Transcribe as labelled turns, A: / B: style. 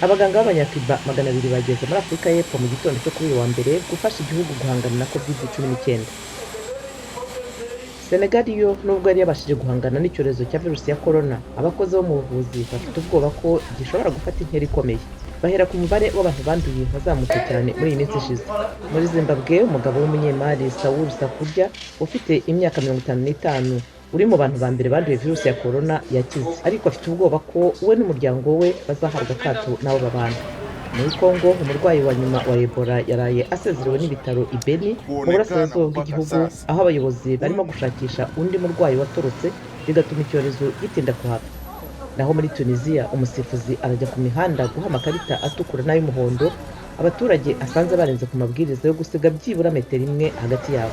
A: Abaganga b'Abanyacuba 200 bageze muri Afurika y'Epfo mu gitondo cyo kuri uyu wa mbere gufasha igihugu guhangana na Covid-19. Senegal yo nubwo yari yabashije guhangana n'icyorezo cya virusi ya corona, abakozi bo mu buvuzi bafite ubwoba ko gishobora gufata intera ikomeye. Bahera ku mubare w'abantu banduye wazamutse cyane muri iyi minsi ishize. Muri Zimbabwe, umugabo w'umunyemari Saul Sakurya ufite imyaka 55 uri mu bantu ba mbere banduye virusi ya corona yakize, ariko afite ubwoba ko we n'umuryango we bazahabwa akato n'abo babana. Muri Congo, umurwayi wa nyuma wa Ebola yaraye asezerewe n'ibitaro i Beni mu burasirazuba bw'igihugu, aho abayobozi barimo gushakisha undi murwayi watorotse bigatuma icyorezo gitinda kuhava. Naho muri Tunisia, umusifuzi arajya ku mihanda guha amakarita atukura n'ay'umuhondo abaturage asanze barenze ku mabwiriza yo gusiga byibura metero imwe hagati yabo.